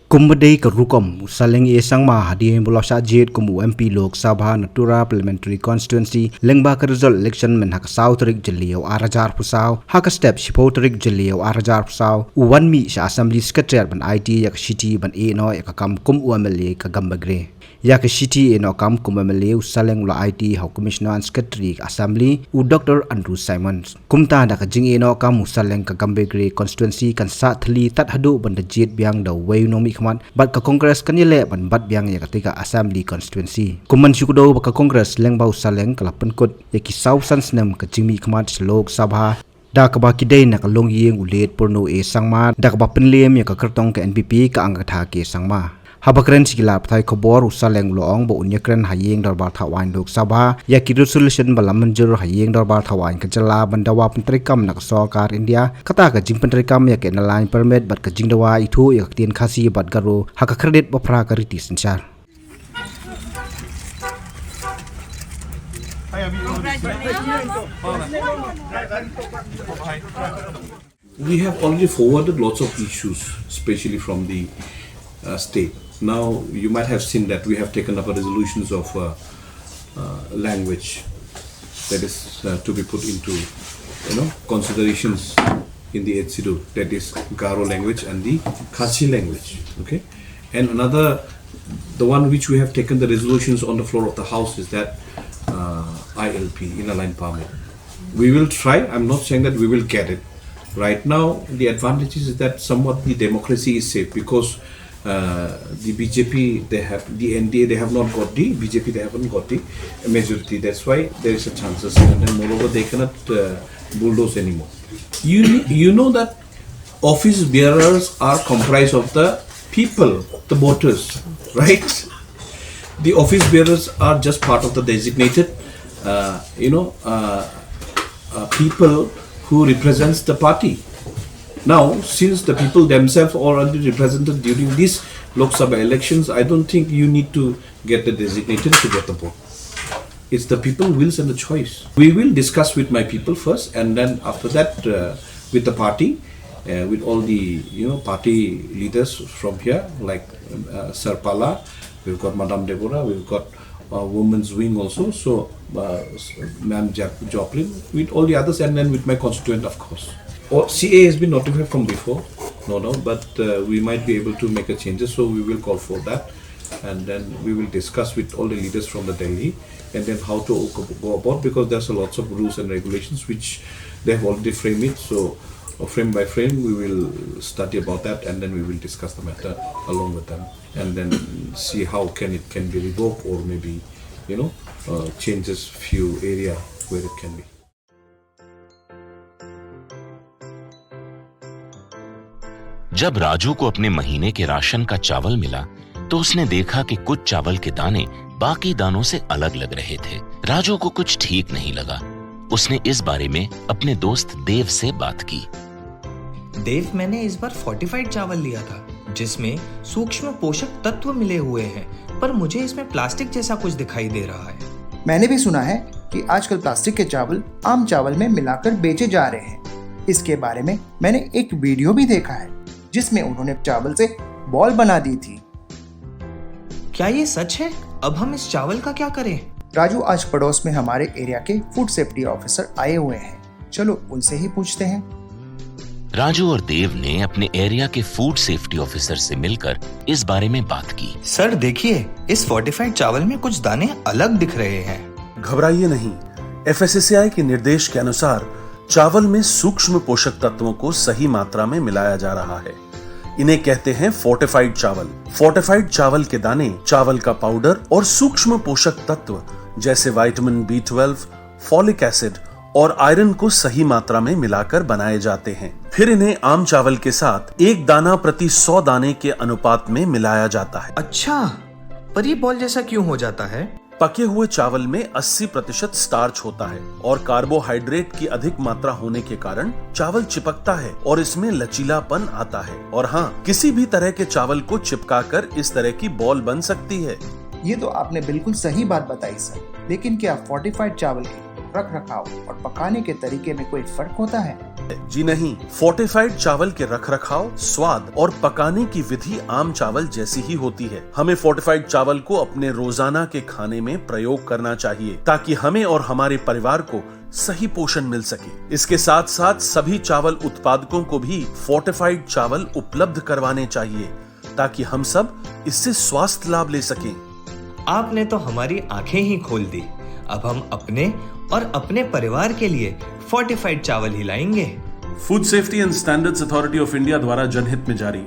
Kumbadei ke rukom saling esang ma hadi bulosa jet kumu MP Lok Sabha Natura Parliamentary Constituency lengba ke result election men hak sautrik jelio arajar pusau hak step shipotrik jelio arajar pusau uwan mi sha assembly secretary ban IT yak city ban e no yak kam kum UMLA ka gambagre yak city e no kam kum UMLA saleng la IT hau commissioner and secretary assembly u Dr. Andrew Simons kumta da ka jing e no kam saleng ka gambagre constituency kan sa thli tat hadu ban da jet biang da wei no mi bat ka congress kan yele ban bat biang ya ketika assembly constituency kuman syukudo ka congress leng bau saleng kala penkut ya ki sau san snem ka jingmi khmat lok sabha da ka ba ki dei na ka long yeng ulet porno e sangma da ka ba penlem ya ka kertong ka NPP ka angka tha ke sangma habakren sikila pthai khobor usaleng loong bo unyakren hayeng darbar thawan lok sabha ya ki resolution bala manjur hayeng darbar thawan ka jala bandawa pentrikam nak sarkar India kata ka jing pentrikam ya ke na line permit bat ka jingdawa itu ya tien khasi bat garo haka credit bapra ka riti sanchar We have already forwarded lots of issues, especially from the state. Now, you might have seen that we have taken up a resolutions of language that is to be put into, considerations in the HCDU. That is Garo language and the Khasi language. Okay, and another, the one which we have taken the resolutions on the floor of the house is that ILP, Inner Line Permit. We will try. I'm not saying that we will get it. Right now, the advantage is that somewhat the democracy is safe because the BJP, the NDA, they have not got the BJP, they haven't got the majority. That's why there is a chances, and then moreover they cannot bulldoze anymore. You know that office bearers are comprised of the people, the voters, right? The office bearers are just part of the designated, people who represents the party. Now, since the people themselves are already represented during these Lok Sabha elections, I don't think you need to get the designated to get the vote. It's the people wills and the choice. We will discuss with my people first, and then after that with the party, with all the party leaders from here, like Sir Pala, we've got Madame Deborah, we've got women's wing also, so Ma'am Joplin, with all the others, and then with my constituent, of course. CA has been notified from before, but we might be able to make a changes, so we will call for that, and then we will discuss with all the leaders from the Delhi, and then how to go about, because there's a lots of rules and regulations which they have already framed it, so frame by frame we will study about that, and then we will discuss the matter along with them, and then see how it can be revoked, or maybe changes few area where it can be. जब राजू को अपने महीने के ration का चावल मिला तो उसने देखा कि कुछ चावल के दाने बाकी दानों से अलग लग रहे थे। राजू को कुछ ठीक नहीं लगा। उसने इस बारे में अपने दोस्त देव से बात की। देव, मैंने इस बार फोर्टिफाइड चावल लिया था जिसमें सूक्ष्म पोषक तत्व मिले हुए हैं, पर मुझे इसमें प्लास्टिक जैसा कुछ दिखाई दे रहा है। मैंने भी सुना है कि आजकल प्लास्टिक के चावल आम चावल में मिलाकर बेचे जा रहे हैं। इसके बारे में मैंने एक वीडियो भी देखा है जिसमें उन्होंने चावल से बॉल बना दी थी। क्या ये सच है? अब हम इस चावल का क्या करें? राजू, आज पड़ोस में हमारे एरिया के फूड सेफ्टी ऑफिसर आए हुए हैं, चलो उनसे ही पूछते हैं। राजू और देव ने अपने एरिया के फूड सेफ्टी ऑफिसर से मिलकर इस बारे में बात की। सर देखिए, इस फोर्टिफाइड चावल में कुछ दाने अलग दिख रहे हैं। घबराइए नहीं, FSSAI के निर्देश के अनुसार चावल में सूक्ष्म पोषक तत्वों को सही मात्रा में मिलाया जा रहा है। इन्हें कहते हैं फोर्टिफाइड चावल। फोर्टिफाइड चावल के दाने चावल का पाउडर और सूक्ष्म पोषक तत्व जैसे विटामिन B12, फॉलिक एसिड और आयरन को सही मात्रा में मिलाकर बनाए जाते हैं। फिर इन्हें आम चावल के साथ 1 दाना प्रति 100 दाने के अनुपात में मिलाया जाता है। अच्छा, पर ये बॉल जैसा क्यों हो जाता है? पके हुए चावल में 80% स्टार्च होता है और कार्बोहाइड्रेट की अधिक मात्रा होने के कारण चावल चिपकता है और इसमें लचीलापन आता है। और हाँ, किसी भी तरह के चावल को चिपकाकर इस तरह की बॉल बन सकती है। ये तो आपने बिल्कुल सही बात बताई सर, लेकिन क्या फोर्टिफाइड चावल के रख रखाव और पकाने के तरीके में कोई फर्क होता है? जी नहीं, फोर्टिफाइड चावल के रखरखाव, स्वाद और पकाने की विधि आम चावल जैसी ही होती है। हमें फोर्टिफाइड चावल को अपने रोजाना के खाने में प्रयोग करना चाहिए ताकि हमें और हमारे परिवार को सही पोषण मिल सके। इसके साथ साथ सभी चावल उत्पादकों को भी फोर्टिफाइड चावल उपलब्ध करवाने चाहिए ताकि हम सब इससे स्वास्थ्य लाभ ले सकें। आपने तो हमारी आंखें ही खोल दी। अब हम अपने और अपने परिवार के लिए फोर्टिफाइड चावल ही लाएंगे। Food safety and standards authority of India द्वारा जनहित में जारी।